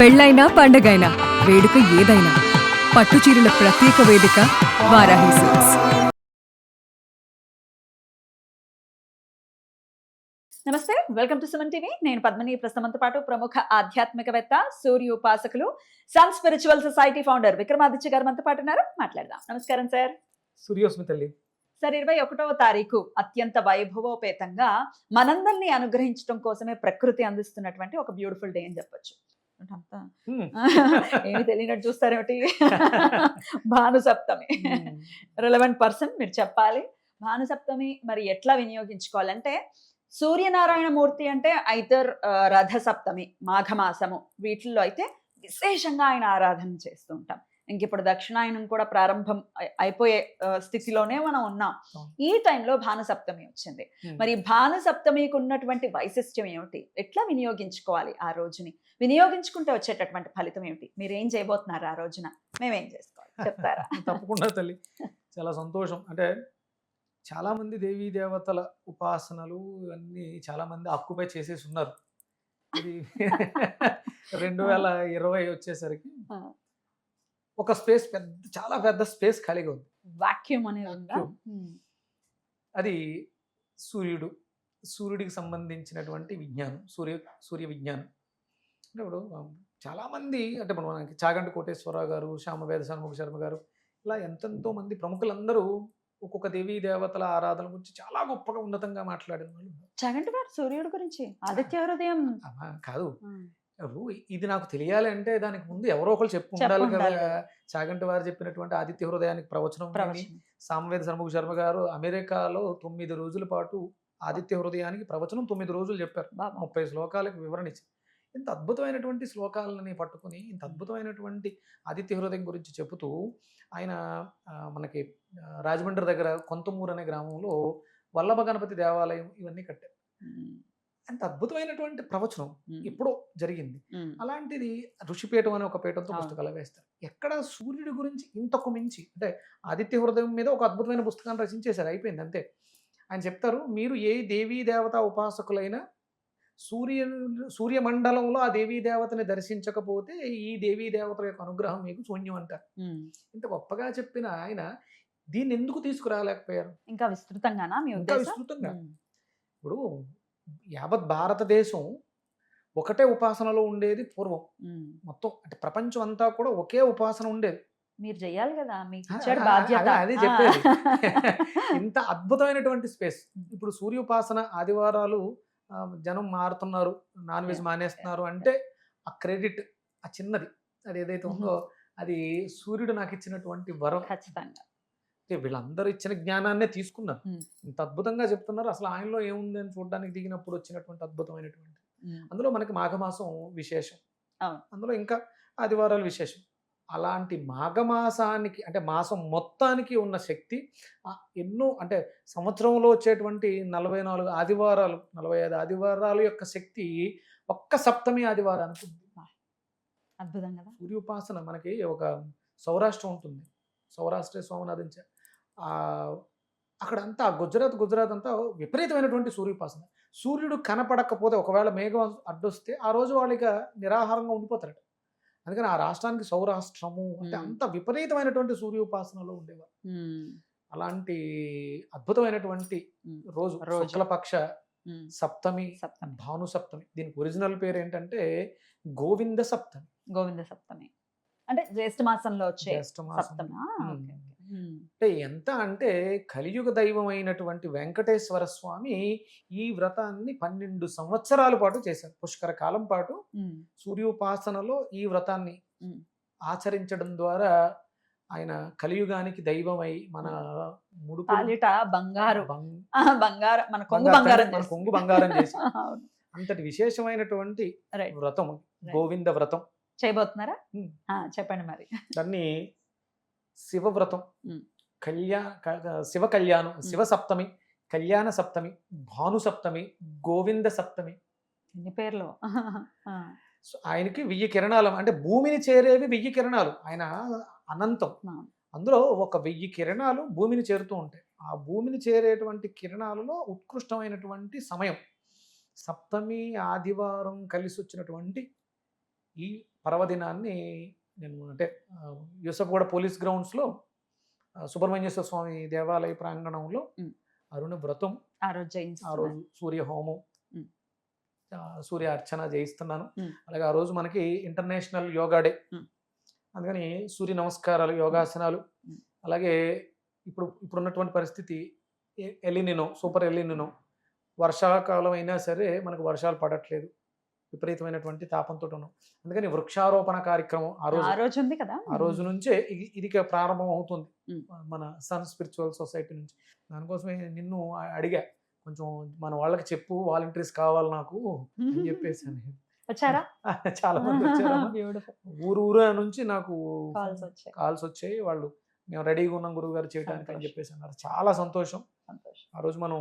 పెళ్ళైనా పండగైనా వేడుక ఏదైనా పట్టు చీరల ప్రత్యేక వేదిక వారాహి సిల్క్స్. నమస్తే, వెల్కమ్ టు సుమన్ టీవీ. నేను పద్మిని. ప్రస్తుతంతో పాటు ప్రముఖ ఆధ్యాత్మికవేత్త, సూర్య ఉపాసకులు, sun spiritual society founder Vikramaditya గారు మనతో పాటు ఉన్నారు. మాట్లాడదాం. నమస్కారం సార్. సూర్యోస్మి తల్లి. సార్, 21వ తారీఖు అత్యంత వైభవోపేతంగా మనందరినీ అనుగ్రహించడం కోసమే ప్రకృతి అందిస్తున్నటువంటి ఒక బ్యూటిఫుల్ డే అని చెప్పొచ్చు. అంతా ఏమి తెలియనట్టు చూస్తారేమిటి? భాను సప్తమి. రిలవెంట్ పర్సన్ మీరు చెప్పాలి. భాను సప్తమి మరి ఎట్లా వినియోగించుకోవాలంటే, సూర్యనారాయణ మూర్తి అంటే ఐదర్ రథ సప్తమి, మాఘమాసము, వీటిల్లో అయితే విశేషంగా ఆయన ఆరాధన చేస్తూ ఉంటాం. ఇంక ఇప్పుడు దక్షిణాయనం కూడా ప్రారంభం అయిపోయే స్థితిలోనే మనం ఉన్నాం. ఈ టైంలో భాను సప్తమి వచ్చింది. మరి భాను సప్తమికి ఉన్నటువంటి వైశిష్ట్యం ఏమిటి? ఎట్లా వినియోగించుకోవాలి ఆ రోజుని? వినియోగించుకుంటే వచ్చేటటువంటి ఫలితం ఏమిటి? మీరు ఏం చేయబోతున్నారు ఆ రోజున? మేమేం చేసుకోవాలి చెప్తారా? తప్పకుండా తల్లి, చాలా సంతోషం. అంటే చాలా మంది దేవీ దేవతల ఉపాసనలు అన్ని చాలా మంది ఆక్యుపై చేసేసి ఉన్నారు. ఇది 2020 వచ్చేసరికి ఒక స్పేస్ చాలా పెద్ద స్పేస్ ఖాళీగా ఉంది. వాక్యూమ్ అనేది ఉందా? అది సూర్యుడికి సంబంధించినటువంటి విజ్ఞానం, సూర్య విజ్ఞానం. అంటే ఇప్పుడు చాలా మంది, అంటే మనకి చాగంటి కోటేశ్వరరావు గారు, శ్యామవేద షణ్ముఖ శర్మ గారు, ఇలా ఎంతెంతో మంది ప్రముఖులందరూ ఒక్కొక్క దేవీ దేవతల ఆరాధన గురించి చాలా గొప్పగా ఉన్నతంగా మాట్లాడిన వాళ్ళు. చాగంటి గారు సూర్యుడి గురించి ఆదిత్య హృదయం కాదు, ఇది నాకు తెలియాలి అంటే దానికి ముందు ఎవరో ఒకరు చెప్పు ఉండాలి కదా. చాగంటి వారు చెప్పినటువంటి ఆదిత్య హృదయానికి ప్రవచనం, సామవేద షణ్ముఖ శర్మ గారు అమెరికాలో 9 రోజుల పాటు ఆదిత్య హృదయానికి ప్రవచనం 9 రోజులు చెప్పారు. 30 శ్లోకాలకు వివరణ ఇచ్చి, ఇంత అద్భుతమైనటువంటి శ్లోకాలని పట్టుకుని ఇంత అద్భుతమైనటువంటి ఆదిత్య హృదయం గురించి చెబుతూ ఆయన మనకి రాజమండ్రి దగ్గర కొంతమూరు అనే గ్రామంలో వల్లభ గణపతి దేవాలయం ఇవన్నీ కట్టారు. అంత అద్భుతమైనటువంటి ప్రవచనం ఎప్పుడో జరిగింది. అలాంటిది ఋషిపీఠం అనే ఒక పీఠంతో పుస్తకాలు వేస్తారు. ఎక్కడ సూర్యుడి గురించి ఇంతకు మించి, అంటే ఆదిత్య హృదయం మీద ఒక అద్భుతమైన పుస్తకాన్ని రచించేశారు, అయిపోయింది అంతే. ఆయన చెప్తారు, మీరు ఏ దేవీ దేవత ఉపాసకులైనా సూర్యమండలంలో ఆ దేవీ దేవతని దర్శించకపోతే ఈ దేవీ దేవతల యొక్క అనుగ్రహం మీకు శూన్యం అంటారు. ఇంత గొప్పగా చెప్పిన ఆయన దీన్ని ఎందుకు తీసుకురాలేకపోయారు? ఇంకా విస్తృతంగానా? ఇంకా విస్తృతంగా. ఇప్పుడు యావత్ భారతదేశం ఒకటే ఉపాసనలో ఉండేది పూర్వం. మొత్తం అంటే ప్రపంచం అంతా కూడా ఒకే ఉపాసన ఉండేది. మీరు చెయ్యాలి కదా, మీకు ఇచ్చాడు బాధ్యత. అదే చెప్పేది. ఇంత అద్భుతమైనటువంటి స్పేస్. ఇప్పుడు సూర్యోపాసన ఆదివారాలు జనం మారుతున్నారు, నాన్ వెజ్ మానేస్తున్నారు అంటే ఆ క్రెడిట్, ఆ చిన్నది, అది ఏదైతే ఉందో అది సూర్యుడు నాకు ఇచ్చినటువంటి వరం. ఖచ్చితంగా వీళ్ళందరూ ఇచ్చిన జ్ఞానాన్నే తీసుకున్నారు. ఇంత అద్భుతంగా చెప్తున్నారు. అసలు ఆయనలో ఏముంది అని చూడడానికి దిగినప్పుడు వచ్చినటువంటి అద్భుతమైనటువంటి, అందులో మనకి మాఘమాసం విశేషం, అందులో ఇంకా ఆదివారాలు విశేషం. అలాంటి మాఘమాసానికి, అంటే మాసం మొత్తానికి ఉన్న శక్తి ఎన్నో, అంటే సంవత్సరంలో వచ్చేటువంటి 44 ఆదివారాలు, 45 ఆదివారాలు యొక్క శక్తి ఒక్క సప్తమి ఆదివారానికి ఉంది. అద్భుతం కదా. సూర్యోపాసన మనకి ఒక సౌరాష్ట్రం ఉంటుంది, సౌరాష్ట్ర సోమనాథం, అక్కడంతా గుజరాత్ అంతా విపరీతమైనటువంటి సూర్యోపాసన. సూర్యుడు కనపడకపోతే, ఒకవేళ మేఘం అడ్డొస్తే ఆ రోజు వాళ్ళకి నిరాహారంగా ఉండిపోతారట. అందుకని ఆ రాష్ట్రానికి సౌరాష్ట్రము అంటే అంత విపరీతమైనటువంటి సూర్యోపాసనలో ఉండేవారు. అలాంటి అద్భుతమైనటువంటి రోజు శుక్లపక్ష సప్తమి, భాను సప్తమి. దీనికి ఒరిజినల్ పేరు ఏంటంటే గోవింద సప్తమి. గోవింద సప్తమి అంటే జ్యేష్ఠ మాసంలో వచ్చే సప్తమి. అంటే ఎంత అంటే కలియుగ దైవం అయినటువంటి వెంకటేశ్వర స్వామి ఈ వ్రతాన్ని 12 సంవత్సరాల పాటు చేశారు. పుష్కర కాలం పాటు సూర్యోపాసనలో ఈ వ్రతాన్ని ఆచరించడం ద్వారా ఆయన కలియుగానికి దైవమై మన కొంగు బంగారం చేసి అంతటి విశేషమైనటువంటి వ్రతం గోవింద వ్రతం చేయబోతున్నారా? చెప్పండి మరి. దాన్ని శివవ్రతం, శివ కళ్యాణం, శివ సప్తమి, కళ్యాణ సప్తమి, భాను సప్తమి, గోవింద సప్తమి. ఎన్ని పేర్లు! ఆయనకి 1000 కిరణాలు, అంటే భూమిని చేరేవి 1000 కిరణాలు. ఆయన అనంతం. అందులో ఒక 1000 కిరణాలు భూమిని చేరుతూ ఉంటాయి. ఆ భూమిని చేరేటువంటి కిరణాలలో ఉత్కృష్టమైనటువంటి సమయం సప్తమి ఆదివారం కలిసి వచ్చినటువంటి ఈ పర్వదినాన్ని నేను అంటే యూసఫ్గూడ పోలీస్ గ్రౌండ్స్లో సుబ్రహ్మణ్యేశ్వర స్వామి దేవాలయ ప్రాంగణంలో ఉమ్. అరుణ వ్రతం, ఆ రోజు ఆ జయించుకున్నారు. రోజు సూర్య హోమం, ఉమ్. సూర్య అర్చన చేయిస్తున్నాను. ఉమ్. అలాగే ఆ రోజు మనకి ఇంటర్నేషనల్ యోగా డే, ఉమ్. అందుకని సూర్య నమస్కారాలు, యోగాసనాలు. ఉమ్. అలాగే ఇప్పుడున్నటువంటి పరిస్థితి ఎలినినో, సూపర్ ఎలినినో, వర్షాకాలం అయినా సరే మనకు వర్షాలు పడట్లేదు, విపరీతమైనటువంటి తాపంతో ఉన్నాం. అందుకని వృక్షారోపణ కార్యక్రమం ఆ రోజు ఉంది కదా. ఆ రోజు నుంచే ఇది ప్రారంభం అవుతుంది ఉమ్. మన సన్ స్పిరిచువల్ సొసైటీ నుంచి. దానికోసమే నిన్ను అడిగా, కొంచెం మన వాళ్ళకి చెప్పు, వాలంటీర్స్ కావాలి నాకు అని చెప్పేసాను. వచ్చారా? చాలా మంది వచ్చారు. బ్యూటిఫుల్. ఊరు నుంచి నాకు కాల్స్ వచ్చాయి. కాల్స్ వచ్చాయి. వాళ్ళు మేము రెడీగా ఉన్నాం గురువు గారు చేయడానికి అని చెప్పేసి అన్నారు. చాలా సంతోషం. ఆ రోజు మనం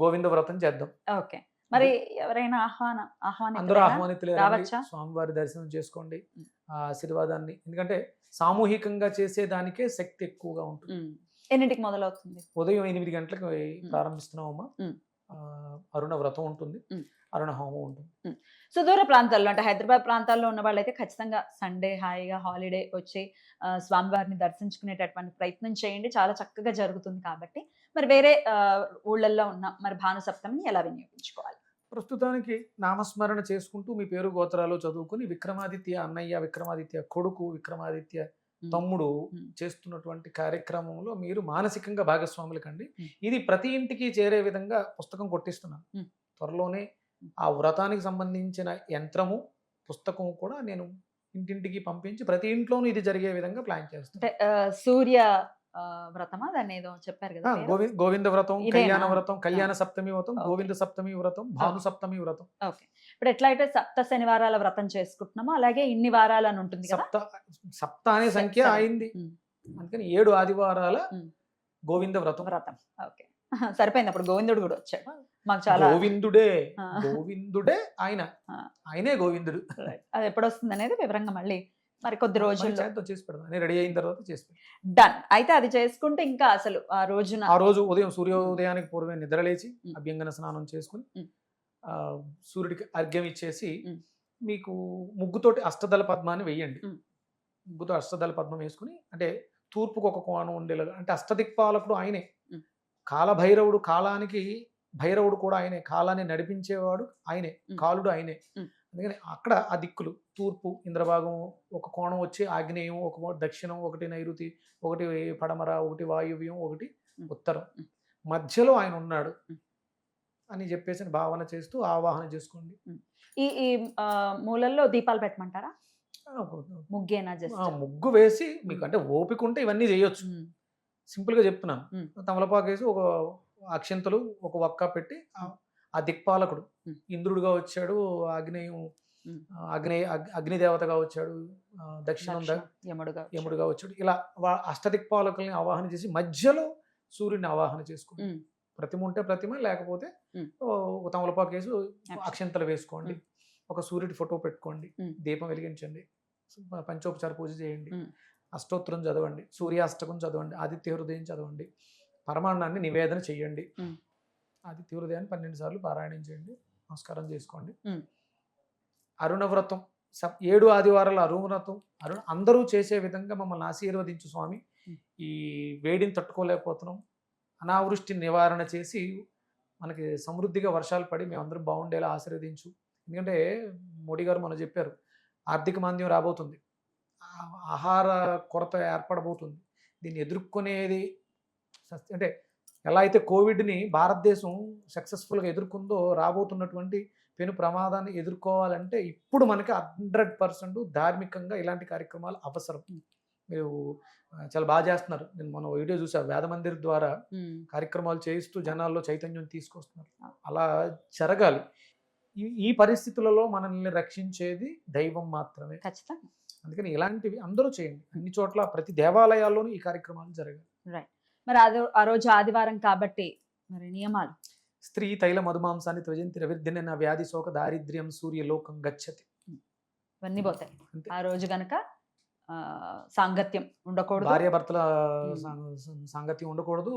గోవింద వ్రతం చేద్దాం. ఓకే, మరి ఎవరైనా అందరూ ఆహ్వానితులైనా ఆహ్వానితులే, రావచ్చా? స్వామివారి దర్శనం చేసుకోండి, ఆ ఆశీర్వాదాన్ని. ఎందుకంటే సామూహికంగా చేసేదానికే శక్తి ఎక్కువగా ఉంటుంది. ఎన్నింటికి మొదలవుతుంది? ఉదయం 8 గంటలకు ప్రారంభిస్తున్నామమ్మా. అరుణ వ్రతం ఉంటుంది, అరుణ హోమం ఉంటుంది. సుదూర ప్రాంతాల్లో అంటే హైదరాబాద్ ప్రాంతాల్లో ఉన్న వాళ్ళైతే ఖచ్చితంగా సండే హాయిగా హాలిడే వచ్చి స్వామివారిని దర్శించుకునేటటువంటి ప్రయత్నం చేయండి, చాలా చక్కగా జరుగుతుంది. కాబట్టి మరి వేరే ఊళ్ళల్లో ఉన్న మరి భాను సప్తమిని ఎలా వినియోగించుకోవాలి? ప్రస్తుతానికి నామస్మరణ చేసుకుంటూ మీ పేరు గోత్రాలు చదువుకుని విక్రమాదిత్య అన్నయ్య, విక్రమాదిత్య కొడుకు, విక్రమాదిత్య తమ్ముడు చేస్తున్నటువంటి కార్యక్రమంలో మీరు మానసికంగా భాగస్వాములు కండి. ఇది ప్రతి ఇంటికి చేరే విధంగా పుస్తకం కొట్టిస్తున్నాను. త్వరలోనే ఆ వ్రతానికి సంబంధించిన యంత్రము, పుస్తకం కూడా నేను ఇంటింటికి పంపించి ప్రతి ఇంట్లోనూ ఇది జరిగే విధంగా ప్లాన్ చేస్తాను. అంటే సూర్య వ్రతమా, దాన్ని ఏదో చెప్పారు కదా? గోవింద వ్రతం, కళ్యాణ వ్రతం, ఇదేనా? కళ్యాణ సప్తమి వ్రతం, గోవింద సప్తమి వ్రతం, భాను సప్తమి వ్రతం. ఓకే, ఇప్పుడు ఎట్లా అయితే సప్త శనివారాల వ్రతం చేసుకుంటున్నామో అలాగే ఇన్ని వారాలు అని ఉంటుంది కదా. సప్త అనే సంఖ్య అయింది, అందుకని 7 ఆదివారాల గోవింద వ్రతం. ఓకే, సరిపోయింది. అప్పుడు గోవిందుడు కూడా వచ్చాడు మాకు. చాలా గోవిందుడే ఆయనే గోవిందుడు. అది ఎప్పుడు వస్తుంది అనేది వివరంగా మళ్ళీ మరి కొద్ది రోజుల్లో చేసి పెడదాం. రెడీ అయిన తర్వాత చేసి డన్. అయితే అది చేసుకుంటే ఇంకా అసలు ఆ రోజు ఉదయం సూర్యోదయానికి పూర్వమే నిద్రలేచి అభ్యంగన స్నానం చేసుకుని సూర్యుడికి అర్ఘ్యం ఇచ్చేసి మీకు ముగ్గుతోటి అష్టదళ పద్మాన్ని వెయ్యండి. ముగ్గుతో అష్టదళ పద్మం వేసుకుని, అంటే తూర్పుకు ఒక కోణం ఉండేలాగా, అంటే అష్టదిక్పాలకుడు ఆయనే. కాలభైరవుడు, కాలానికి భైరవుడు కూడా ఆయనే. కాలాన్ని నడిపించేవాడు ఆయనే, కాలుడు ఆయనే. అందుకని అక్కడ ఆ దిక్కులు తూర్పు ఇంద్రభాగం ఒక కోణం వచ్చి ఆగ్నేయం, ఒక దక్షిణం, ఒకటి నైరుతి, ఒకటి పడమర, ఒకటి వాయువ్యం, ఒకటి ఉత్తరం, మధ్యలో ఆయన ఉన్నాడు అని చెప్పేసి భావన చేస్తూ ఆవాహన చేసుకోండి. ఈ మూలల్లో దీపాలు పెట్టమంటారా? ముగ్గేనా? ముగ్గు వేసి మీకు అంటే ఓపిక ఉంటే ఇవన్నీ చేయొచ్చు. సింపుల్ గా చెప్తున్నాను. తమలపాకు వేసి ఒక అక్షింతలు, ఒక వక్క పెట్టి ఆ దిక్పాలకుడు ఇంద్రుడుగా వచ్చాడు, అగ్నిదేవతగా వచ్చాడు, దక్షిణం యముడుగా వచ్చాడు. ఇలా అష్టదిక్పాలకుల్ని ఆవాహన చేసి మధ్యలో సూర్యుడిని ఆవాహన చేసుకోండి. ప్రతిమ ఉంటే ప్రతిమ, లేకపోతే ఒక తమలపాకు వేసి అక్షింతలు వేసుకోండి. ఒక సూర్యుడి ఫోటో పెట్టుకోండి, దీపం వెలిగించండి, పంచోపచార పూజ చేయండి, అష్టోత్తరం చదవండి, సూర్యాష్టకం చదవండి, ఆదిత్య హృదయం చదవండి, పరమాన్నాన్ని నివేదన చెయ్యండి. ఆదిత్య హృదయాన్ని 12 సార్లు పారాయణం చేయండి, నమస్కారం చేసుకోండి. అరుణ వ్రతం 7 ఆదివారాల అరుణ వ్రతం అందరూ చేసే విధంగా మమ్మల్ని ఆశీర్వదించు స్వామి. ఈ వేడిని తట్టుకోలేకపోతున్నాం, అనావృష్టి నివారణ చేసి మనకి సమృద్ధిగా వర్షాలు పడి మేమందరం బాగుండేలా ఆశీర్వదించు. ఎందుకంటే మోడీ గారు మనం చెప్పారు, ఆర్థిక మాంద్యం రాబోతుంది, ఆహార కొరత ఏర్పడబోతుంది. దీన్ని ఎదుర్కొనేది అంటే ఎలా అయితే కోవిడ్ని భారతదేశం సక్సెస్ఫుల్గా ఎదుర్కొందో, రాబోతున్నటువంటి పెను ప్రమాదాన్ని ఎదుర్కోవాలంటే ఇప్పుడు మనకి 100% ధార్మికంగా ఇలాంటి కార్యక్రమాలు అవసరం. మీరు చాలా బాగా చేస్తున్నారు. నేను మన వీడియో చూసా, వేద మందిర్ ద్వారా కార్యక్రమాలు చేయిస్తూ జనాల్లో చైతన్యం తీసుకొస్తున్నారు. అలా జరగాలి. ఈ పరిస్థితులలో మనల్ని రక్షించేది దైవం మాత్రమే. ఖచ్చితంగా. అందుకని ఇలాంటివి అందరూ చేయండి. అన్ని చోట్ల ప్రతి దేవాలయాల్లోనూ ఈ కార్యక్రమాలు జరగాలి. రైట్. మరి ఆ రోజు ఆదివారం కాబట్టి మరి నియమాలు: స్త్రీ తైల మధుమాంసాన్ని త్వజంతి రవిర్ధిన నా వ్యాధి శోక దారిద్ర్యం సూర్యలోకం గచ్చతి. ఇవన్నీ పోతాయి ఆ రోజు గనక. సాంగత్యం ఉండకూడదు, భార్యాభర్తల సాంగత్యం ఉండకూడదు.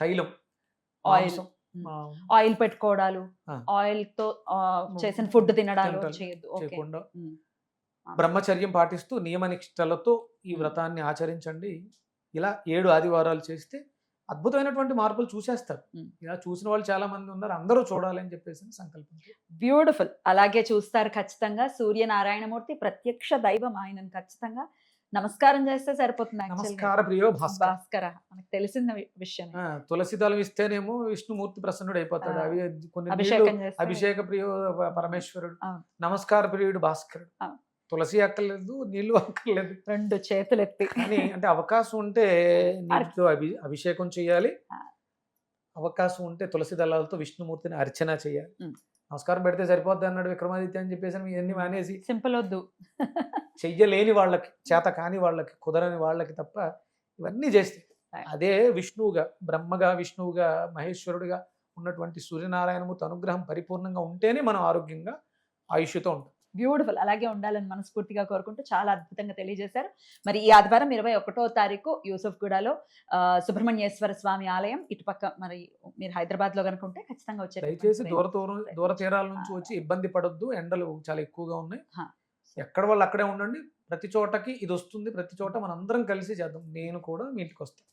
తైలం, ఆయిల్ పెట్టుకోవడాలు, ఆయిల్ తో చేసిన ఫుడ్ తినడాలు చేయొద్దు. బ్రహ్మచర్యం పాటిస్తూ నియమ నిష్టలతో ఈ వ్రతాన్ని ఆచరించండి. ఇలా 7 ఆదివారాలు చేస్తే అద్భుతమైనటువంటి మార్పులు చూసేస్తారు. ఇలా చూసిన వాళ్ళు చాలా మంది ఉన్నారు. అందరూ చూడాలి అని చెప్పేసి సంకల్పం. బ్యూటిఫుల్. అలాగే చూస్తారు ఖచ్చితంగా. సూర్యనారాయణమూర్తి ప్రత్యక్ష దైవం, ఆయనను ఖచ్చితంగా నమస్కారం చేస్తే సరిపోతుంది. నమస్కార ప్రియో భాస్కర. భాస్కర మనకు తెలిసిన విషయం. తులసి దళం ఇస్తేనేమో విష్ణుమూర్తి ప్రసన్నుడు అయిపోతాడు. అవి కొన్ని నీళ్లు అభిషేకం చేస్తే అభిషేక ప్రియ పరమేశ్వరుడు, అవును. నమస్కార ప్రియుడు భాస్కరుడు. అవును. తులసి అక్కర్లేదు, నీళ్లు అక్కర్లేదు. 2 చేతులు ఎత్తి కానీ అంటే అవకాశం ఉంటే నీటితో అభిషేకం చేయాలి. అవకాశం ఉంటే తులసి దళాలతో విష్ణుమూర్తిని అర్చన చేయాలి. నమస్కారం పెడితే సరిపోద్ది అన్నాడు విక్రమాదిత్య అని చెప్పేసి ఇవన్నీ మానేసి సింపుల్ వద్దు. చెయ్యలేని వాళ్ళకి, చేత కాని వాళ్ళకి, కుదరని వాళ్ళకి తప్ప ఇవన్నీ చేస్తే అదే విష్ణువుగా, బ్రహ్మగా, విష్ణువుగా, మహేశ్వరుడిగా ఉన్నటువంటి సూర్యనారాయణమూర్తి అనుగ్రహం పరిపూర్ణంగా ఉంటేనే మనం ఆరోగ్యంగా ఆయుష్తో ఉంటాం. బ్యూటిఫుల్. అలాగే ఉండాలని మనస్ఫూర్తిగా కోరుకుంటూ చాలా అద్భుతంగా తెలియజేశారు. మరి ఈ ఆదివారం 21వ తారీఖు యూసఫ్గూడలో సుబ్రహ్మణ్యేశ్వర స్వామి ఆలయం ఇటుపక్క. మరి మీరు హైదరాబాద్ లో కనుక ఉంటే ఖచ్చితంగా వచ్చే దయచేసి దూర తీరాల నుంచి వచ్చి ఇబ్బంది పడొద్దు. ఎండలు చాలా ఎక్కువగా ఉన్నాయి. ఎక్కడ వాళ్ళు అక్కడే ఉండండి. ప్రతి చోటకి ఇది వస్తుంది. ప్రతి చోట మనందరం కలిసి చేద్దాం. నేను కూడా మీ ఇంటికి వస్తాను.